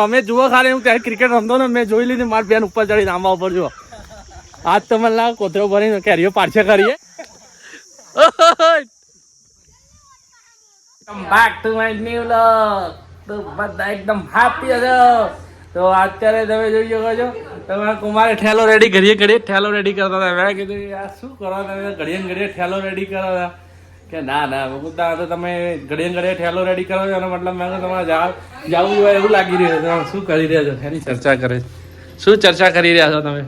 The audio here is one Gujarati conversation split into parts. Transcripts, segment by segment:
અમે જુઓ ખાલી હું ત્યારે ક્રિકેટ રમતો ને મેં જોઈ લીધી મારી બેન ઉપર ચડી આંબા ઉપર જુઓ આજ તો મને લાગે કોતરો ભરીને કેરીઓ પાછા કરીએ back to my new vlog તો બધા એકદમ હેપી હશો તો અત્યારે તમે જોઈ શકો છો તમે કુમારે ઠેલો રેડી ઘડીએ ઠેલો રેડી કરતા હતા મેં કીધું યાર શું કરો તમે ઘડીએ ઠેલો રેડી કરો હતા કે ના બધા તો તમે ઘડીએ ઠેલો રેડી કરો છો એનો મતલબ મેં તમારે જવું હોય એવું લાગી રહ્યું છે શું કરી રહ્યા છો એની ચર્ચા કરે શું ચર્ચા કરી રહ્યા છો તમે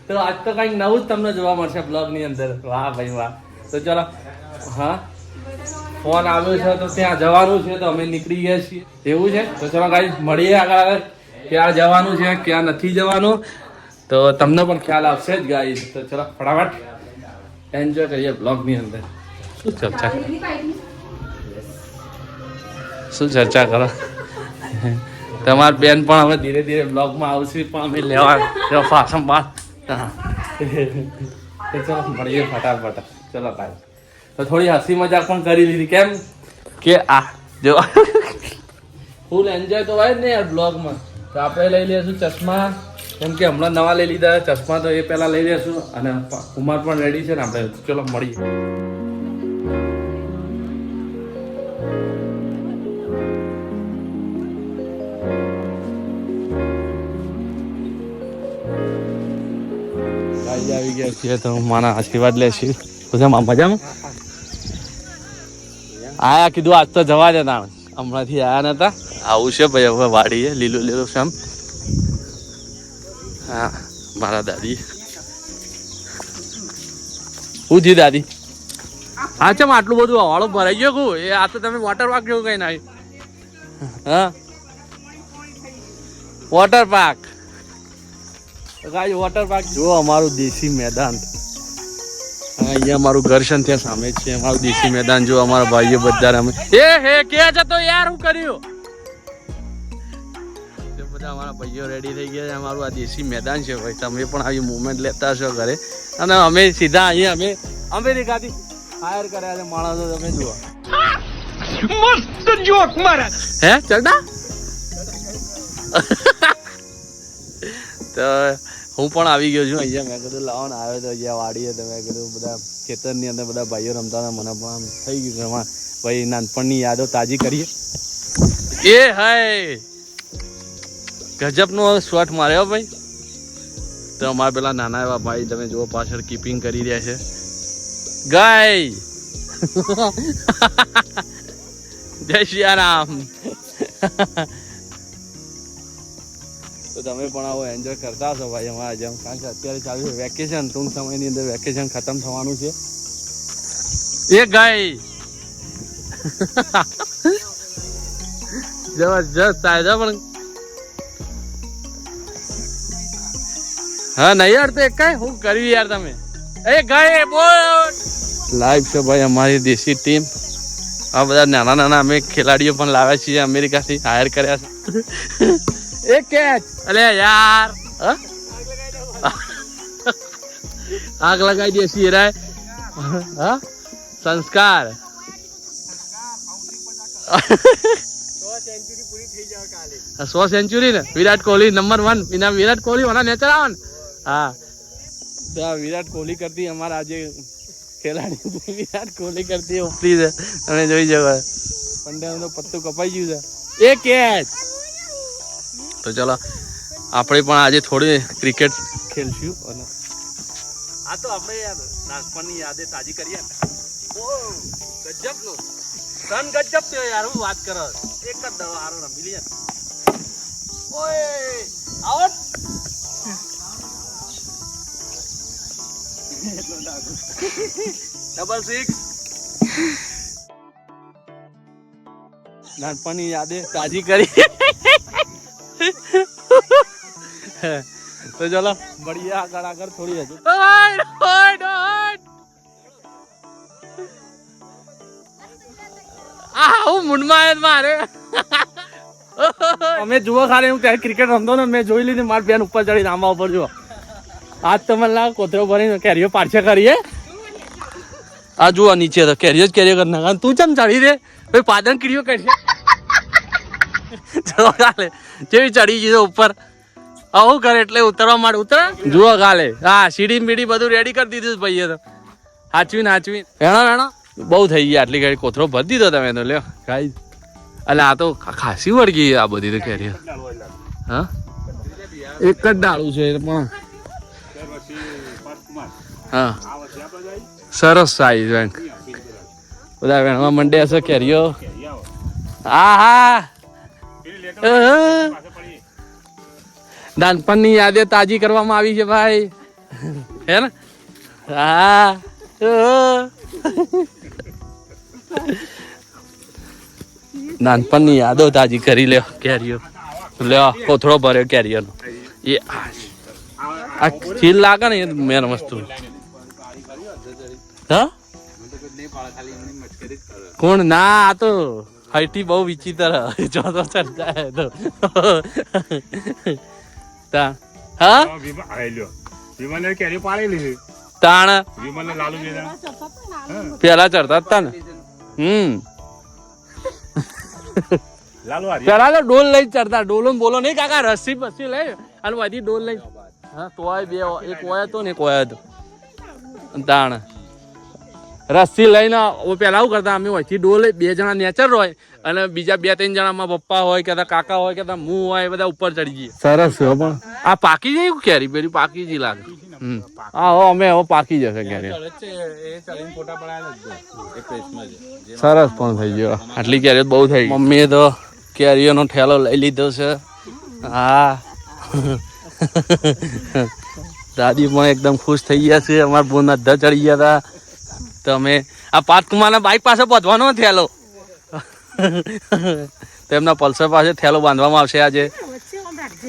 તો આજ તો કંઈક નવું જ તમને જોવા મળશે બ્લોગની અંદર વાહ ભાઈ વાહ તો ચલો હા ફોન આવ્યો છે તો ત્યાં જવાનું છે તો અમે નીકળી ગયા છીએ એવું છે તો ચલો ગાઈસ મળીએ આગળ ક્યાં જવાનું છે ક્યાં નથી જવાનું તો તમને પણ ખ્યાલ આવશે જ ગાઈસ તો ચલો ફટાફટ એન્જોય કરીએ બ્લોગની અંદર શું ચર્ચા કરો તમારી બેન પણ હવે ધીરે ધીરે બ્લોગમાં આવશે પણ અમે લેવા ફાસમ બાદ ચલો મળીએ ફટાફટ ચલો ભાઈ તો થોડી હસી મજાક પણ કરી લીધી કેમ કે આ જો ફૂલ એન્જોય તો હોય જ ને યાર બ્લોગમાં તો આપણે લઈ લઈશું ચશ્મા કેમ કે હમણાં નવા લઈ લીધા ચશ્મા તો એ પહેલાં લઈ લઈશું અને કુમાર પણ રેડી છે ને આપણે ચલો મળીએ આવી ગયા છીએ તો મારા આશીર્વાદ લેશી બધા મજામાં આયા કીધું આજ તો જવા દે તાણ હમણાંથી આયા નતા આવું છે ભાઈ હવે વાડીએ લીલું શામ હા મારા દાદી શું થયું દાદી હા ચમ આટલું બધું હવાળો ભરાઈ ગયો કું એ આ તો તમે વોટર પાર્ક જેવું કઈ નાખ્યું હા વોટર પાર્ક ગાય વોટર પાર્ક જો અમારું દેશી મેદાન અહીંયા અમારું ઘર છે ત્યાં સામે છે અમારું દેશી મેદાન જો અમારા ભાઈઓ બધા રમે હે કે છે તો યાર હું કર્યું બધા અમારા ભાઈઓ રેડી થઈ ગયા છે અમારું આ દેશી મેદાન છે ભાઈ તમે પણ આવી મુવમેન્ટ લેતા હશો ઘરે અને અમે સીધા અહીંયા અમે અમેરિકાથી હાયર કર્યા છે માણસો તમે જુઓ મસ્ત જોક મારા હે ચલડા તો હું પણ આવી ગયો છું અહીંયા મેં કીધું લાવો ને આવ્યો તો અહીંયા વાડીએ તો મેં કીધું બધા ખેતરની અંદર બધા ભાઈઓ રમતા હતા મને પણ થઈ ગયું એમાં ભાઈ નાનપણની યાદો તાજી કરીએ એ હાય ગજબનો શોટ માર્યો ભાઈ તો અમારા પેલા નાના એવા ભાઈ તમે જુઓ પાછળ કીપિંગ કરી રહ્યા છે ગાય જય શ્રી રામ તો તમે પણ આવો એન્જોય કરતા હશો ભાઈ અમારા જેમ કારણ કે અત્યારે ચાલુ છે વેકેશન ટૂંક સમયની અંદર વેકેશન ખતમ થવાનું છે એ ગાય જબરજસ્ત થાય પણ હા નહીં યાર તો કઈ હું કર્યું યાર તમે એ ગાય બોલ લાઈવ છે ભાઈ અમારી દેશી ટીમ આ બધા નાના અમે ખેલાડીઓ પણ લાવ્યા છીએ અમેરિકાથી હાયર કર્યા છે એક કેચ અલે યાર આગ લગાઈ દે સિરાય હા સંસ્કાર 100 સેન્ચુરી ને વિરાટ કોહલી નંબર 1 ઇનામ વિરાટ કોહલી હોના નેચર આવન હા તો વિરાટ કોહલી કરતી અમારા આજે ખેલાડી વિરાટ કોહલી કરતી ઓપરી છે તમે જોઈ જવા પંડ્યાનું તો પત્તું કપાઈ ગયું છે એક કેચ તો ચલો આપણે પણ આજે થોડી ક્રિકેટ ખેલશું અને આ તો આપણે યાર નાનપણની યાદે તાજી કરીએ ઓ ગજબનો સન ગજબ થયો યાર હું વાત કરો એક જ દવા હારો રમી લે ઓય આઉટ ડબલ 6 નાનપણની યાદે તાજી કરી તો ચલો बढ़िया આગળ થોડી હજુ હું મુંડમાં મારે અમે જુઓ ખાલી હું ત્યારે ક્રિકેટ રમતો ને મેં જોઈ લીધી મારી બેન ઉપર ચડી આંબા ઉપર જુઓ આજ તો મને લાગે કોતરો ભરીને કેરીઓ પાછા કરીએ આ જુઓ નીચે તો કેરીઓ જ કેરીઓ કરી નાખે. તું ચમ ચડી દે ભાઈ, પાદન કીડીઓ કરશે. ચલો કાલે જેવી ચડી ગઈ ઉપર, આવું કરે એટલે ઉતરવા માંડ. ઉતર જુઓ કાલે. હા સીડી બીડી બધું રેડી કરી દીધું ભાઈએ તો. હાચવીને વેણો વેણો બહુ થઈ ગયા. આટલી ગાડી કોથરો ભરી દીધો તમે તો. લ્યો ગાઈ, એટલે આ તો ખાસી વળગી આ બધી તો કેરીઓ. હા એક જ ડાળું છે પણ. હા સરસ સાઈઝ બેંક બધા વેણવા મંડે હશે કેરીઓ. હા હા નાનપણની યાદે તાજી કરવામાં આવી છે ભાઈ, હે ને? હા નાનપણની યાદો તાજી કરી લ્યો. કેરીઓ લ્યો, કોથળો ભર્યો કેરીઓનો. એ આ ખીલ લાગે ને એ મેન વસ્તુ. હા કોણ ના, આ તો હૈટી બહુ વિચિત્ર ચોથો ચડતા તો. હા તાણ પેલા ચડતા હતા ને. પેલા તો ડોલ લઈ ચડતા. ડોલો બોલો નહીં કાકા, રસ્સી બસ્સી લઈ અને બધી ડોલ લઈ. હા તોય બે એક ઓય હતો ને એક ઓય હતો. તાણ રસ્સી લઈને પેલા આવું કરતા અમે હોયથી ડોલ બે જણા નેચર હોય અને બીજા 2-3 જણા માં પપ્પા હોય કે કાકા હોય કે હું હોય બધા ઉપર ચડી જઈએ. સરસ છે પણ આ પાકી જાય કેરી પેલી પાકી જ લાગે. હા અમે હવે પાકી જશે કેરી. સરસ પણ થઈ ગયો. આટલી કેરીઓ બહુ થઈ ગઈ. મમ્મીએ તો કેરીઓનો ઠેલો લઈ લીધો છે. હા દાદી પણ એકદમ ખુશ થઈ ગયા છે. અમારા બોન અડધા ચડી ગયા હતા. તમે આ પાતકુમારના બાઈક પાસે પહોંચવાનો થેલો તેમના પલ્સર પાસે થેલો બાંધવામાં આવશે આજે.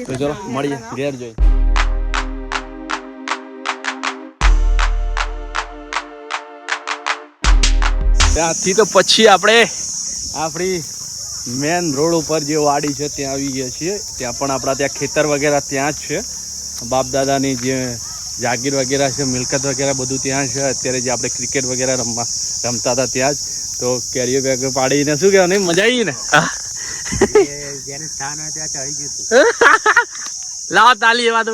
તો ચલો મળીએ ઘેર જોઈ. ત્યાંથી તો પછી આપણે આપણી મેન રોડ ઉપર જે વાડી છે ત્યાં આવી ગયા છીએ. ત્યાં પણ આપણા ત્યાં ખેતર વગેરે ત્યાં જ છે. બાપ દાદાની જે જાગીર વગેરે છે, મિલકત વગેરે બધું ત્યાં છે. અત્યારે જે આપણે ક્રિકેટ વગેરે રમતા હતા ત્યાં જ. તો કેરીઓ બેગ પાડીને શું કહેવાય, નહીં મજા આવી ને? લાવો તાલી એવા તો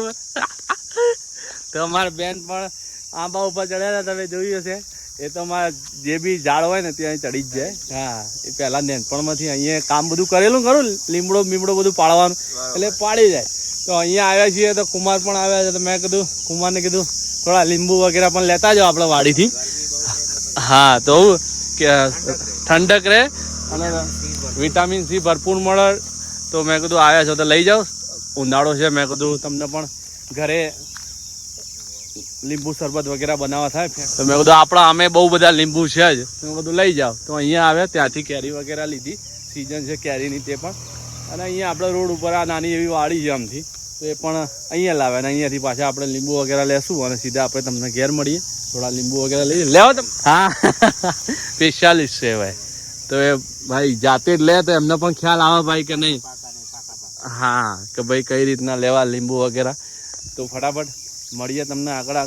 અમારા બેન પણ આંબા ઉપર ચડ્યા હતા, તમે જોયું હશે. એ તો અમારા જે બી ઝાડ હોય ને ત્યાં ચડી જ જાય. હા એ પહેલા નેનપણમાંથી અહીંયા કામ બધું કરેલું ખરું, લીમડો બીમડો બધું પાડવાનું, એટલે પાડી જાય. તો અહીંયા આવ્યા છીએ તો કુમાર પણ આવ્યા છે. તો મેં કીધું કુમારને કીધું થોડા લીંબુ વગેરે પણ લેતા જાઓ આપણે વાડીથી. હા તો કે ઠંડક રહે અને વિટામિન સી ભરપૂર મળે. તો મેં કીધું આવ્યા છો તો લઈ જાઓ. ઉનાળો છે, મેં કીધું તમને પણ ઘરે લીંબુ શરબત વગેરે બનાવવા થાય. તો મેં કીધું આપણા અમે બહુ બધા લીંબુ છે જ, મેં કીધું લઈ જાઓ. તો અહીંયા આવ્યા, ત્યાંથી કેરી વગેરે લીધી. સિઝન છે કેરીની તે પણ. અને અહીંયા આપણે રોડ ઉપર આ નાની એવી વાડી છે આમથી, તો એ પણ અહીંયા લાવે. અને અહીંયાથી પાછા આપણે લીંબુ વગેરે લેશું અને સીધા આપણે તમને ઘેર મળીએ. થોડા લીંબુ વગેરે લઈ લેવો તમે. હા સ્પેશિયાલિસ્ટ છે ભાઈ. તો એ ભાઈ જાતે જ લે તો એમને પણ ખ્યાલ આવે ભાઈ કે નહીં. હા કે ભાઈ કઈ રીતના લેવા લીંબુ વગેરે. તો ફટાફટ મળીએ તમને આગળ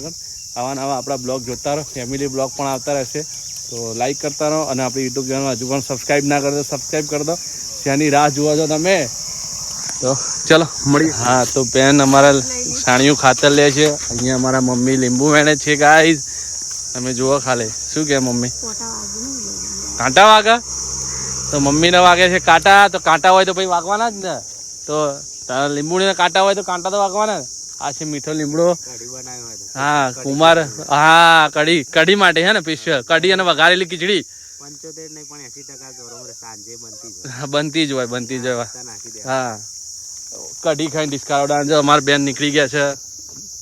આવા નવા આપણા બ્લોગ જોતા રહો. ફેમિલી બ્લોગ પણ આવતા રહેશે. તો લાઈક કરતા રહો અને આપણી યુટ્યુબ ચેનલ હજુ પણ સબસ્ક્રાઈબ ના કરતો સબસ્ક્રાઈબ કરી દો. ત્યાંની રાહ જોવા છો તમે. તો ચલો મળીએ. હા તો બેન અમારા સાણિયું ખાતર લે છે. અહીંયા અમારા મમ્મી લીંબુ વેણે છે ગાઈઝ. તમે જુઓ ખાલી શું કે મમ્મી કાંટા વાગે. તો મમ્મીને વાગે છે કાંટા. તો કાંટા હોય તો પછી વાગવાના જ ને. તો તારા લીંબુને કાંટા હોય તો કાંટા તો વાગવાના ને. આ છે મીઠો લીમડો. હા કુમાર. હા કઢી માટે છે ને સ્પેશિયલ. કઢી અને વઘારેલી ખીચડી 75 નહીં પણ 80% સાંજે બનતી જ હોય. હા કઢી ખાઈને ડિસ્કાઉન્ટ. અમારા બેન નીકળી ગયા છે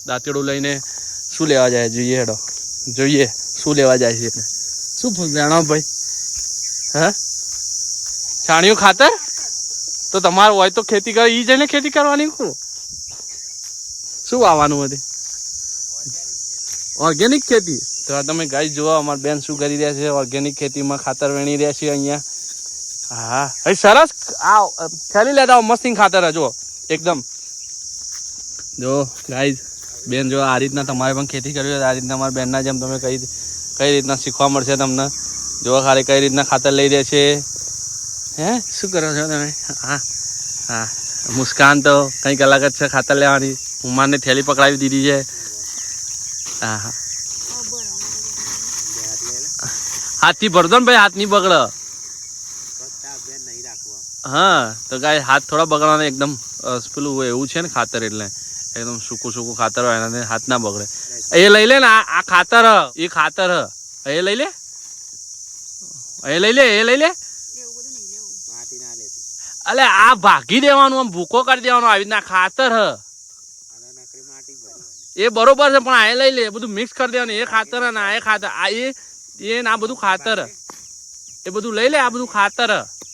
દાંતેડું લઈને. શું લેવા જાય જોઈએ હેડો જોઈએ શું લેવા જાય છે. શું જાણો ભાઈ? હા છાણિયું ખાતર તો તમારું હોય તો ખેતી કરો. ઈ જઈને ખેતી કરવાની શું આવવાનું બધે ઓર્ગેનિક ખેતી. તો તમે ગાય જોવો અમારા બેન શું કરી રહ્યા છે. ઓર્ગેનિક ખેતીમાં ખાતર વેણી રહ્યા છે અહીંયા. હા સરસ. આ ખેલી લેતા મસ્તી ખાતર જો એકદમ. જો ગાઈઝ બેન જો આ રીતના તમારે પણ ખેતી કરવી હોય આ રીતના અમારા બેનના જેમ તમે કઈ રીતના શીખવા મળશે તમને. જો ખાલી કઈ રીતના ખાતર લઈ રહ્યા છે. હે શું કરો છો તમે? હા હા, મુસ્કાન તો કંઈક અલગ જ છે ખાતર લેવાની. ઉમારને થેલી પકડાવી દીધી છે. હા હા, હાથથી ભરદો ને ભાઈ, હાથ નહીં બગડે. હા તો ગાય હાથ થોડા બગડવાના, એકદમ પેલું હોય એવું છે ને ખાતર, એટલે એકદમ સૂકું સૂકું ખાતર હોય એના હાથ ના બગડે. એ લઈ લે ને, આ ખાતર એ ખાતર એ લઈ લે, એ લઈ લે, એ લઈ લે. અલે આ ભાગી દેવાનું, આમ ભૂકો કરી દેવાનો આવી રીતના ખાતર એ બરોબર છે, પણ આ લઈ લે, બધું મિક્સ કરી દેવાનું. એ ખાતર ને આ એ ખાતર, આ એ ના બધું ખાતર, એ બધું લઈ લે. આ બધું ખાતર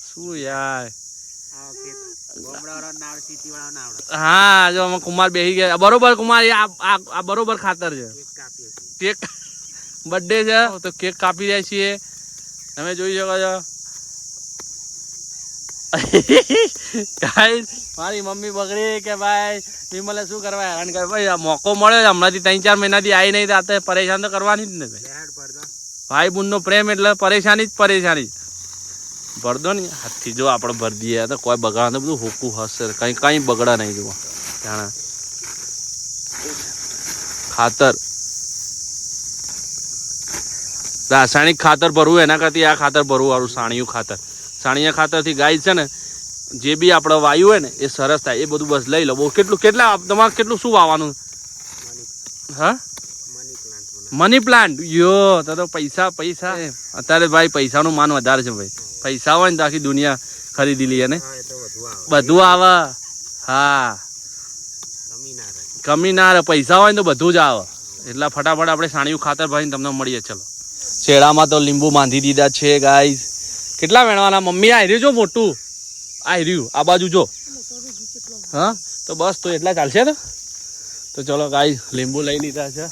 શું યાર. હા જો અમે કુમાર બેસી ગયા બરોબર. કુમાર આ બરોબર ખાતર છે. કેક બર્થડે છે તો કેક કાપી રહ્યા છીએ, તમે જોઈ શકો છો. મારી મમ્મી બગડી કે ભાઈ વિમલે શું કરવા હેરાન કરે. ભાઈ આ મોકો મળ્યો હમણાંથી 3-4 મહિનાથી આવી નહીં, તો પરેશાન તો કરવાની જ ને ભાઈ બુન નો પ્રેમ એટલે પરેશાની જ પરેશાની. ભરદો ને હાથથી જો આપણે ભરી દઈએ તો કોઈ બગાડ બધું હુકું હશે, કઈ કઈ બગડા નહીં. જુઓ જાણે ખાતર રાસાયણિક ખાતર ભરવું એના કરતી આ ખાતર ભરવું વાળું સાણિયું ખાતર. સાણિયા ખાતરથી ગાય છે ને જે બી આપણે વાયુ હોય ને એ સરસ થાય. એ બધું બસ લઈ લો. બહુ કેટલા તમારે કેટલું શું વાવવાનું? હા મની પ્લાન્ટ. યો તો પૈસા પૈસા અત્યારે ભાઈ પૈસાનું માન વધારે છે ભાઈ. પૈસા હોય ને તો આખી દુનિયા ખરીદી લઈએ ને, બધું આવે. હા કમી ના રહે, પૈસા હોય ને તો બધું જ આવે. એટલે ફટાફટ આપણે સાણિયું ખાતર ભરીને તમને મળીએ. ચલો શેડામાં તો લીંબુ બાંધી દીધા છે ગાઈસ. કેટલા વેણવાના મમ્મી? આ રહ્યું જો મોટું, આ રહ્યું આ બાજુ જો. હા તો બસ તો એટલા ચાલશે ને. તો ચલો ગાઈસ લીંબુ લઈ લીધા છે.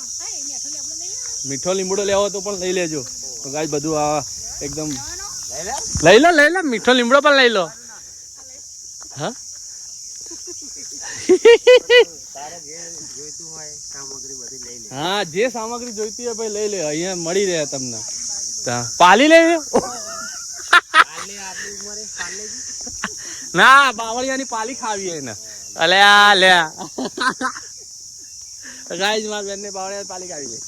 મીઠો લીમડો લેવો તો પણ લઈ લેજો. તો ગાઈસ બધું આ એકદમ લઈ લો. મીઠો લીમડો પણ લઈ લો. હા હા જે સામગ્રી જોઈતી હોય ભાઈ લઈ લે, અહીંયા મળી રહે તમને. પાલી લઈ ના, બાવળિયાની પાલી ખાવી એને. અલે આ લે ગાઈસ મારા બેન ને બાવળિયા પાલી ખાવી છે.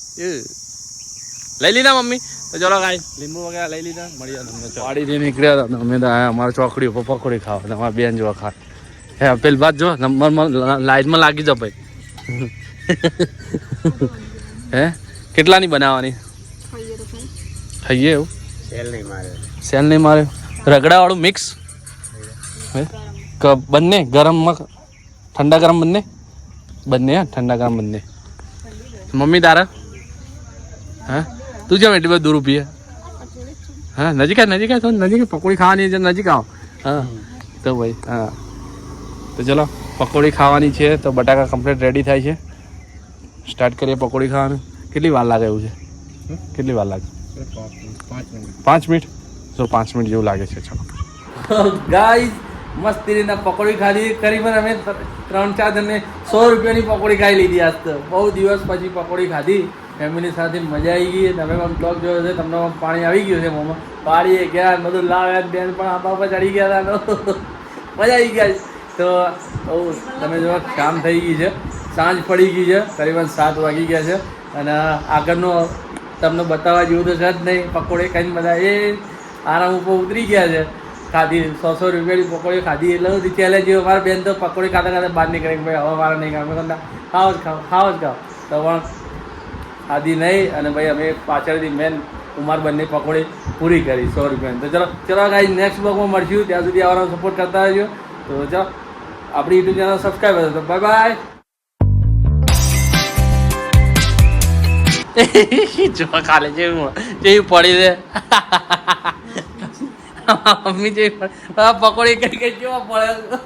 લઈ લીધા મમ્મી? તો ચલો ગાઈસ લીંબુ વગેરે લઈ લીધા. મળીએ તમને. વાડીથી નીકળ્યા હતા અમે તો અમારા ચોકડી ઉપર પકોડી ખાવા. તમારા બેન જોવા ખા. હે પેલી વાત જો નંબરમાં લાઈનમાં લાગી જાવ ભાઈ. હે કેટલાની બનાવવાની? ખાઈએ એવું સેલ નહીં મારે. રગડા વાળું મિક્સ બંને ગરમમાં ઠંડા ગરમ બંને હા ઠંડા ગરમ બંને. મમ્મી તારા? હા તું જેમ એટલી બધી દૂર ઊભી હે? હા નજીક તો નજીક પકોડી ખાવાની છે. નજીક આવો. હા તો ભાઈ હા તો ચલો પકોડી ખાવાની છે. તો બટાકા કમ્પ્લીટ રેડી થાય છે. સ્ટાર્ટ કરીએ પકોડી ખાવાનું. કેટલી વાર લાગે એવું છે? કેટલી વાર લાગે? 5 મિનિટ. જો 5 મિનિટ જેવું લાગે છે. ચલો ગાઈસ મસ્તી રીતના પકોડી ખાધી. કરીબન અમે 3-4 જણને 100 રૂપિયાની પકોડી ખાઈ લીધી. આજ તો બહુ દિવસ પછી પકોડી ખાધી ફેમિલી સાથે. મજા આવી ગઈ. તમે પણ બ્લોગ જોયો છે, તમને પાણી આવી ગયું છે મોંમાં. પાડીએ ગયા બધું લાવ્યા. બેન પણ આપણા પર ચડી ગયા હતા. મજા આવી ગયા. તો તમે જો કામ થઈ ગઈ છે, સાંજ પડી ગઈ છે, કરીબન 7 વાગી ગયા છે. અને આગળનું તમને બતાવવા જેવું તો છે જ નહીં. પકોડી ખાઈને બધા એ આરામ ઉપર ઉતરી ગયા છે. ખાધી 100 રૂપિયાની પકોડી ખાધી એટલે બધી ચેલેન્જ જેવું. મારા બેન તો પકોડી ખાતા બહાર નીકળે ભાઈ હવે મારે નહીં ખાવ. અમે ખાવ જ ખાવ તો પણ ખાધી નહીં. અને ભાઈ અમે પાછળથી મેન ઉમાર બંને પકોડી પૂરી કરી 100 રૂપિયાની. તો ચલો ગાઈસ નેક્સ્ટ બ્લોગમાં મળશું. ત્યાં સુધી આવવાનો સપોર્ટ કરતા રહેજો. તો ચલો આપણી યુટ્યુબ ચેનલ સબસ્ક્રાઈબ કરો. તો બાય બાય. જો ખાલે જેવી પડી છે મમ્મી જેવી પકોડી કઈ કેવા પડે.